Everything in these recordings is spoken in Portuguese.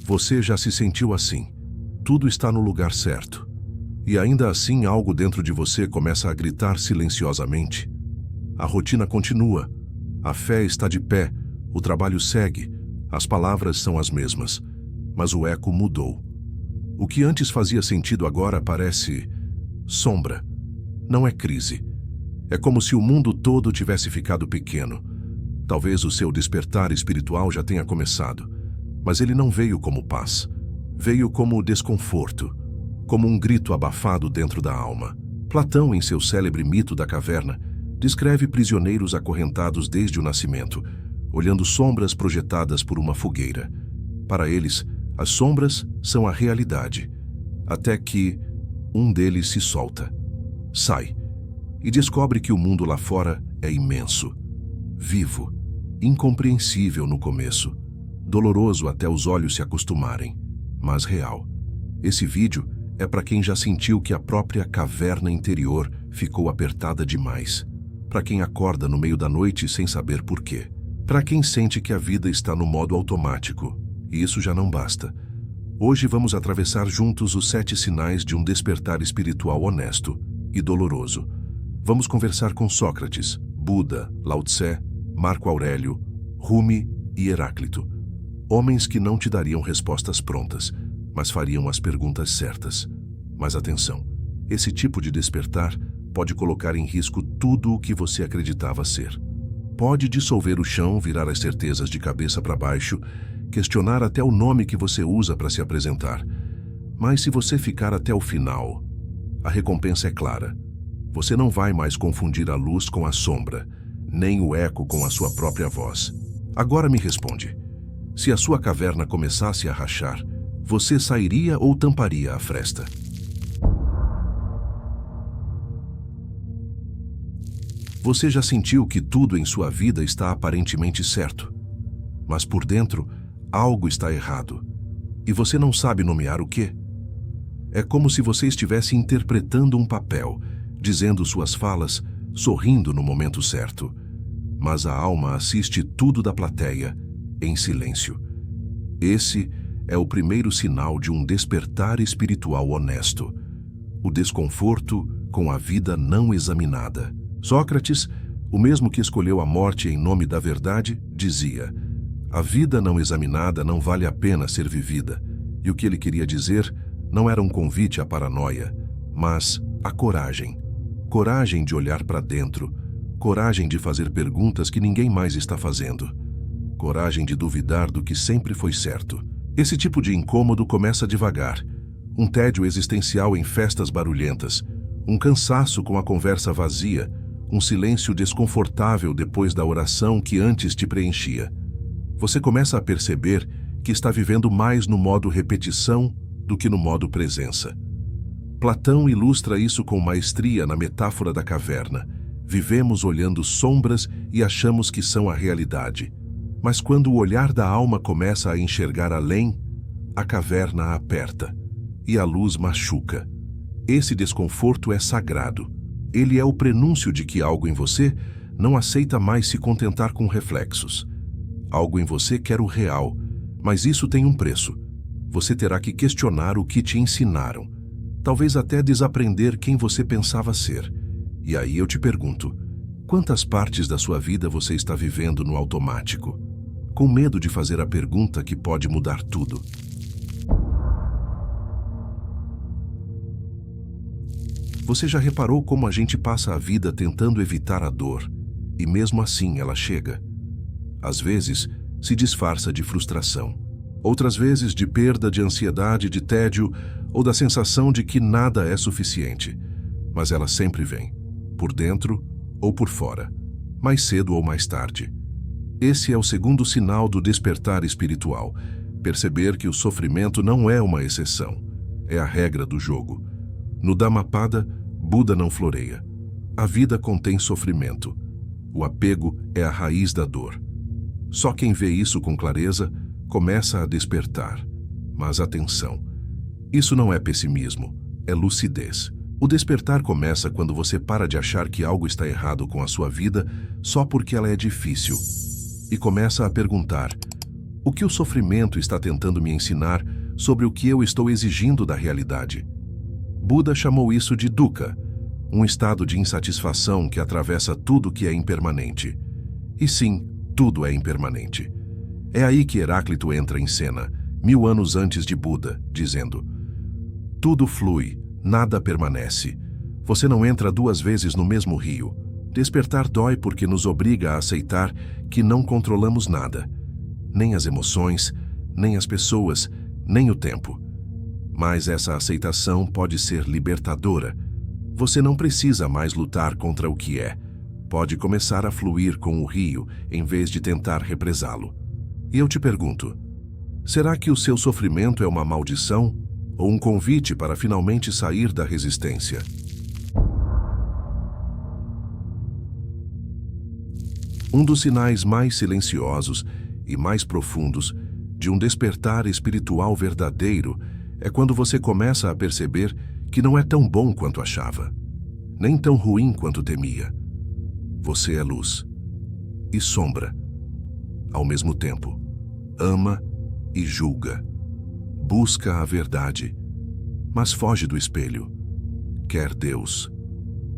Você já se sentiu assim? Tudo está no lugar certo. E ainda assim algo dentro de você começa a gritar silenciosamente. A rotina continua. A fé está de pé. O trabalho segue. As palavras são as mesmas. Mas o eco mudou. O que antes fazia sentido agora parece sombra. Não é crise. É como se o mundo todo tivesse ficado pequeno. Talvez o seu despertar espiritual já tenha começado. Mas ele não veio como paz. Veio como desconforto. Como um grito abafado dentro da alma. Platão, em seu célebre mito da caverna, descreve prisioneiros acorrentados desde o nascimento, olhando sombras projetadas por uma fogueira. Para eles, as sombras são a realidade, até que um deles se solta, sai, e descobre que o mundo lá fora é imenso, vivo, incompreensível no começo, doloroso até os olhos se acostumarem, mas real. Esse vídeo é para quem já sentiu que a própria caverna interior ficou apertada demais. Para quem acorda no meio da noite sem saber por quê. Para quem sente que a vida está no modo automático. E isso já não basta. Hoje vamos atravessar juntos os 7 sinais de um despertar espiritual honesto e doloroso. Vamos conversar com Sócrates, Buda, Lao Tse, Marco Aurélio, Rumi e Heráclito. Homens que não te dariam respostas prontas, mas fariam as perguntas certas. Mas atenção, esse tipo de despertar pode colocar em risco tudo o que você acreditava ser. Pode dissolver o chão, virar as certezas de cabeça para baixo, questionar até o nome que você usa para se apresentar. Mas se você ficar até o final, a recompensa é clara. Você não vai mais confundir a luz com a sombra, nem o eco com a sua própria voz. Agora me responde. Se a sua caverna começasse a rachar, você sairia ou tamparia a fresta? Você já sentiu que tudo em sua vida está aparentemente certo, mas por dentro algo está errado e você não sabe nomear o quê? É como se você estivesse interpretando um papel, dizendo suas falas, sorrindo no momento certo, mas a alma assiste tudo da plateia em silêncio. Esse é o primeiro sinal de um despertar espiritual honesto, o desconforto com a vida não examinada. Sócrates, o mesmo que escolheu a morte em nome da verdade, dizia: a vida não examinada não vale a pena ser vivida. E o que ele queria dizer não era um convite à paranoia, mas a coragem. Coragem de olhar para dentro, coragem de fazer perguntas que ninguém mais está fazendo, coragem de duvidar do que sempre foi certo. Esse tipo de incômodo começa devagar. Um tédio existencial em festas barulhentas, um cansaço com a conversa vazia, um silêncio desconfortável depois da oração que antes te preenchia. Você começa a perceber que está vivendo mais no modo repetição do que no modo presença. Platão ilustra isso com maestria na metáfora da caverna. Vivemos olhando sombras e achamos que são a realidade. Mas quando o olhar da alma começa a enxergar além, a caverna a aperta e a luz machuca. Esse desconforto é sagrado. Ele é o prenúncio de que algo em você não aceita mais se contentar com reflexos. Algo em você quer o real, mas isso tem um preço. Você terá que questionar o que te ensinaram, talvez até desaprender quem você pensava ser. E aí eu te pergunto, quantas partes da sua vida você está vivendo no automático, com medo de fazer a pergunta que pode mudar tudo? Você já reparou como a gente passa a vida tentando evitar a dor, e mesmo assim ela chega? Às vezes, se disfarça de frustração. Outras vezes de perda, de ansiedade, de tédio ou da sensação de que nada é suficiente. Mas ela sempre vem, por dentro ou por fora, mais cedo ou mais tarde. Esse é o segundo sinal do despertar espiritual. Perceber que o sofrimento não é uma exceção, é a regra do jogo. No Dhammapada, Buda não floreia. A vida contém sofrimento. O apego é a raiz da dor. Só quem vê isso com clareza começa a despertar. Mas atenção, isso não é pessimismo, é lucidez. O despertar começa quando você para de achar que algo está errado com a sua vida só porque ela é difícil e começa a perguntar: O que o sofrimento está tentando me ensinar sobre o que eu estou exigindo da realidade? Buda chamou isso de dukkha, um estado de insatisfação que atravessa tudo que é impermanente. E sim, tudo é impermanente. É aí que Heráclito entra em cena, 1000 anos antes de Buda, dizendo: tudo flui, nada permanece. Você não entra 2 vezes no mesmo rio. Despertar dói porque nos obriga a aceitar que não controlamos nada. Nem as emoções, nem as pessoas, nem o tempo. Mas essa aceitação pode ser libertadora. Você não precisa mais lutar contra o que é. Pode começar a fluir com o rio, em vez de tentar represá-lo. E eu te pergunto, será que o seu sofrimento é uma maldição ou um convite para finalmente sair da resistência? Um dos sinais mais silenciosos e mais profundos de um despertar espiritual verdadeiro é quando você começa a perceber que não é tão bom quanto achava, nem tão ruim quanto temia. Você é luz e sombra, ao mesmo tempo. Ama e julga. Busca a verdade, mas foge do espelho. Quer Deus,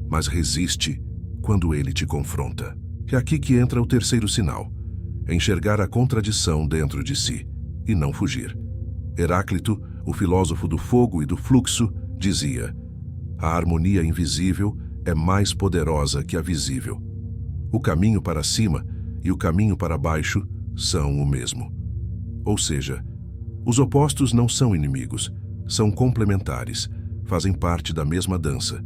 mas resiste quando ele te confronta. É aqui que entra o terceiro sinal: enxergar a contradição dentro de si e não fugir. Heráclito, o filósofo do fogo e do fluxo, dizia: a harmonia invisível é mais poderosa que a visível. O caminho para cima e o caminho para baixo são o mesmo. Ou seja, os opostos não são inimigos, são complementares, fazem parte da mesma dança.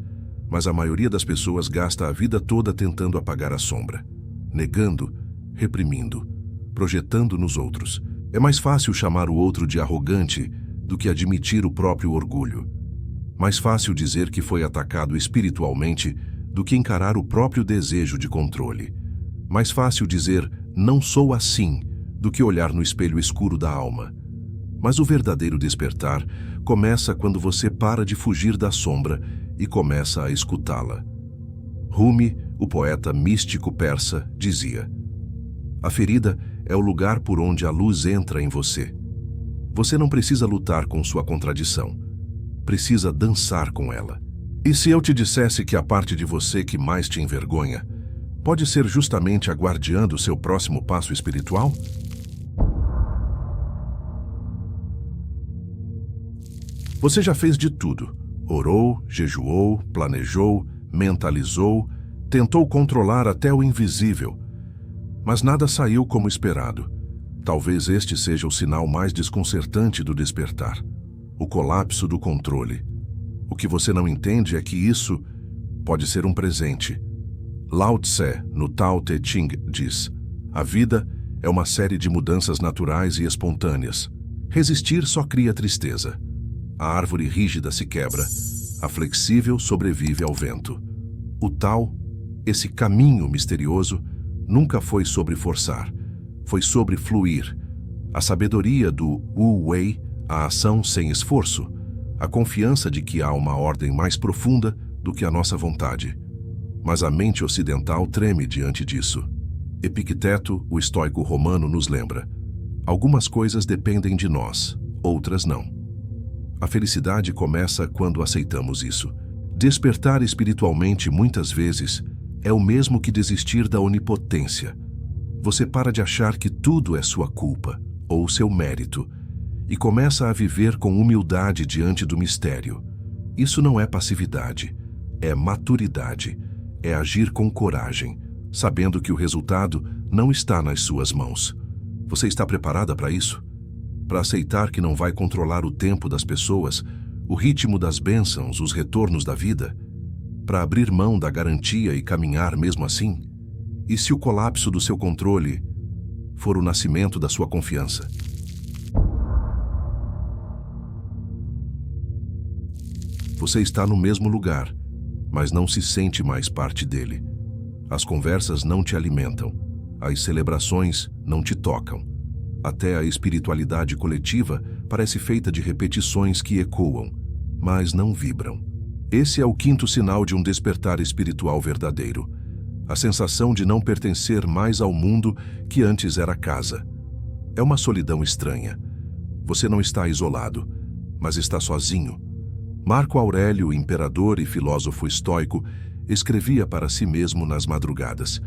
Mas a maioria das pessoas gasta a vida toda tentando apagar a sombra, negando, reprimindo, projetando nos outros. É mais fácil chamar o outro de arrogante do que admitir o próprio orgulho. Mais fácil dizer que foi atacado espiritualmente do que encarar o próprio desejo de controle. Mais fácil dizer "não sou assim" do que olhar no espelho escuro da alma. Mas o verdadeiro despertar começa quando você para de fugir da sombra e começa a escutá-la. Rumi, o poeta místico persa, dizia: a ferida é o lugar por onde a luz entra em você. Você não precisa lutar com sua contradição. Precisa dançar com ela. E se eu te dissesse que a parte de você que mais te envergonha pode ser justamente a guardiã do seu próximo passo espiritual? Você já fez de tudo. Orou, jejuou, planejou, mentalizou, tentou controlar até o invisível. Mas nada saiu como esperado. Talvez este seja o sinal mais desconcertante do despertar: o colapso do controle. O que você não entende é que isso pode ser um presente. Lao Tse, no Tao Te Ching, diz: a vida é uma série de mudanças naturais e espontâneas. Resistir só cria tristeza. A árvore rígida se quebra, a flexível sobrevive ao vento. O Tao, esse caminho misterioso, nunca foi sobre forçar, foi sobre fluir. A sabedoria do Wu Wei, a ação sem esforço, a confiança de que há uma ordem mais profunda do que a nossa vontade. Mas a mente ocidental treme diante disso. Epicteto, o estoico romano, nos lembra: algumas coisas dependem de nós, outras não. A felicidade começa quando aceitamos isso. Despertar espiritualmente, muitas vezes, é o mesmo que desistir da onipotência. Você para de achar que tudo é sua culpa ou seu mérito e começa a viver com humildade diante do mistério. Isso não é passividade, é maturidade, é agir com coragem, sabendo que o resultado não está nas suas mãos. Você está preparada para isso? Para aceitar que não vai controlar o tempo das pessoas, o ritmo das bênçãos, os retornos da vida? Para abrir mão da garantia e caminhar mesmo assim? E se o colapso do seu controle for o nascimento da sua confiança? Você está no mesmo lugar, mas não se sente mais parte dele. As conversas não te alimentam, as celebrações não te tocam. Até a espiritualidade coletiva parece feita de repetições que ecoam, mas não vibram. Esse é o quinto sinal de um despertar espiritual verdadeiro: a sensação de não pertencer mais ao mundo que antes era casa. É uma solidão estranha. Você não está isolado, mas está sozinho. Marco Aurélio, imperador e filósofo estoico, escrevia para si mesmo nas madrugadas: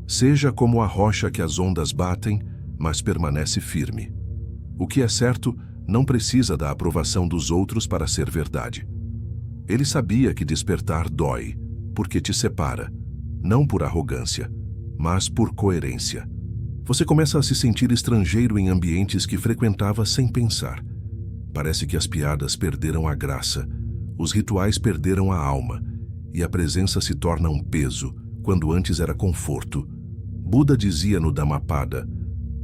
seja como a rocha que as ondas batem, mas permanece firme. O que é certo não precisa da aprovação dos outros para ser verdade. Ele sabia que despertar dói, porque te separa, não por arrogância, mas por coerência. Você começa a se sentir estrangeiro em ambientes que frequentava sem pensar. Parece que as piadas perderam a graça, os rituais perderam a alma, e a presença se torna um peso, quando antes era conforto. Buda dizia no Dhammapada: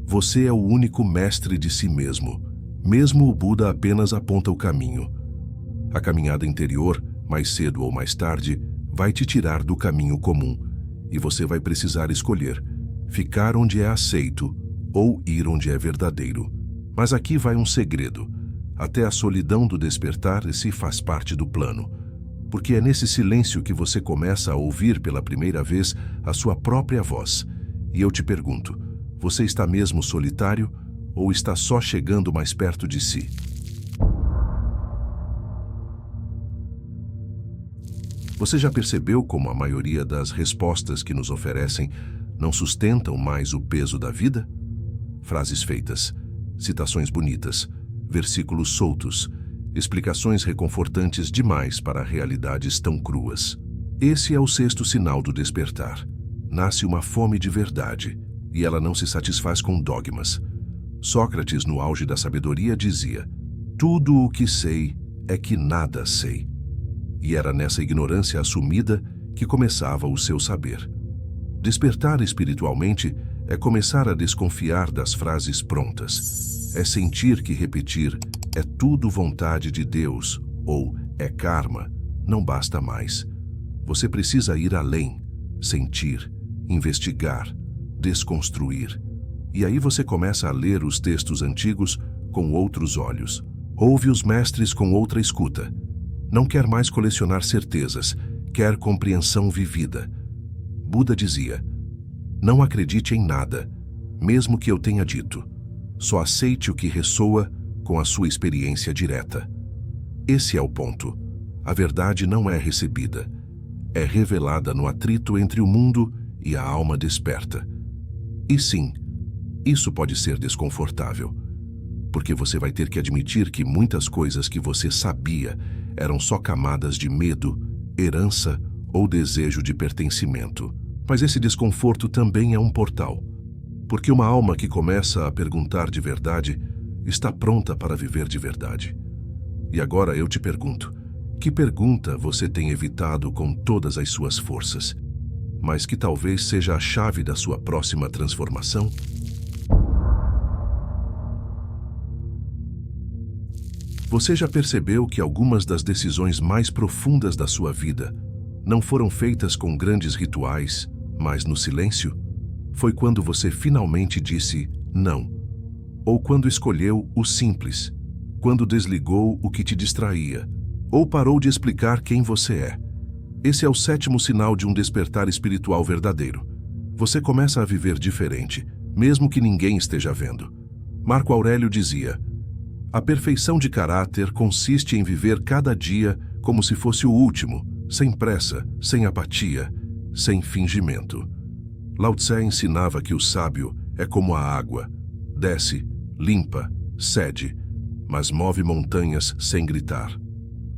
você é o único mestre de si mesmo. Mesmo o Buda apenas aponta o caminho. A caminhada interior, mais cedo ou mais tarde, vai te tirar do caminho comum, e você vai precisar escolher: ficar onde é aceito ou ir onde é verdadeiro. Mas aqui vai um segredo. Até a solidão do despertar se faz parte do plano, porque é nesse silêncio que você começa a ouvir pela primeira vez a sua própria voz. E eu te pergunto, você está mesmo solitário ou está só chegando mais perto de si? Você já percebeu como a maioria das respostas que nos oferecem não sustentam mais o peso da vida? Frases feitas, citações bonitas, versículos soltos, explicações reconfortantes demais para realidades tão cruas. Esse é o sexto sinal do despertar. Nasce uma fome de verdade, e ela não se satisfaz com dogmas. Sócrates, no auge da sabedoria, dizia: tudo o que sei é que nada sei. E era nessa ignorância assumida que começava o seu saber. Despertar espiritualmente é começar a desconfiar das frases prontas. É sentir que repetir "é tudo vontade de Deus" ou "é karma" não basta mais. Você precisa ir além, sentir, investigar, desconstruir. E aí você começa a ler os textos antigos com outros olhos. Ouve os mestres com outra escuta. Não quer mais colecionar certezas, quer compreensão vivida. Buda dizia: não acredite em nada, mesmo que eu tenha dito. Só aceite o que ressoa com a sua experiência direta. Esse é o ponto. A verdade não é recebida. É revelada no atrito entre o mundo e a alma desperta. E sim, isso pode ser desconfortável, porque você vai ter que admitir que muitas coisas que você sabia eram só camadas de medo, herança ou desejo de pertencimento. Mas esse desconforto também é um portal, porque uma alma que começa a perguntar de verdade está pronta para viver de verdade. E agora eu te pergunto, que pergunta você tem evitado com todas as suas forças, mas que talvez seja a chave da sua próxima transformação? Você já percebeu que algumas das decisões mais profundas da sua vida não foram feitas com grandes rituais, mas no silêncio? Foi quando você finalmente disse não, ou quando escolheu o simples, quando desligou o que te distraía, ou parou de explicar quem você é. Esse é o sétimo sinal de um despertar espiritual verdadeiro. Você começa a viver diferente, mesmo que ninguém esteja vendo. Marco Aurélio dizia: a perfeição de caráter consiste em viver cada dia como se fosse o último, sem pressa, sem apatia, sem fingimento. Lao Tse ensinava que o sábio é como a água: desce, limpa, cede, mas move montanhas sem gritar.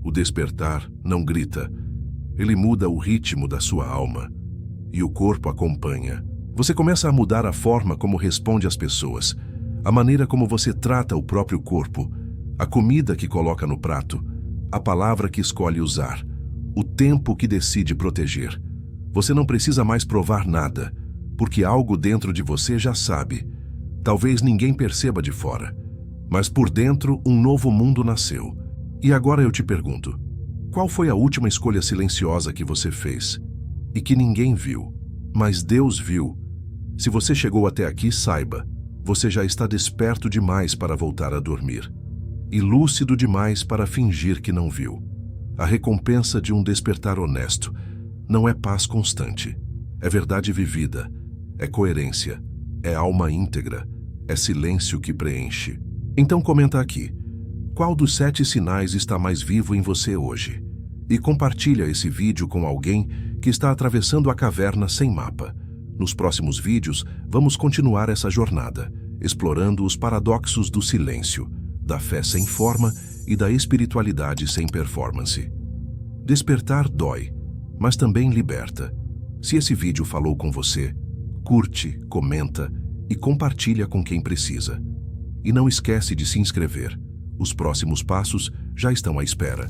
O despertar não grita. Ele muda o ritmo da sua alma, e o corpo acompanha. Você começa a mudar a forma como responde às pessoas, a maneira como você trata o próprio corpo, a comida que coloca no prato, a palavra que escolhe usar, o tempo que decide proteger. Você não precisa mais provar nada, porque algo dentro de você já sabe. Talvez ninguém perceba de fora, mas por dentro um novo mundo nasceu. E agora eu te pergunto, qual foi a última escolha silenciosa que você fez e que ninguém viu, mas Deus viu? Se você chegou até aqui, saiba, você já está desperto demais para voltar a dormir e lúcido demais para fingir que não viu. A recompensa de um despertar honesto não é paz constante, é verdade vivida, é coerência, é alma íntegra, É silêncio que preenche. Então comenta aqui. Qual dos 7 sinais está mais vivo em você hoje? E compartilha esse vídeo com alguém que está atravessando a caverna sem mapa. Nos próximos vídeos, vamos continuar essa jornada, explorando os paradoxos do silêncio, da fé sem forma e da espiritualidade sem performance. Despertar dói, mas também liberta. Se esse vídeo falou com você, curte, comenta e compartilha com quem precisa. E não esquece de se inscrever. Os próximos passos já estão à espera.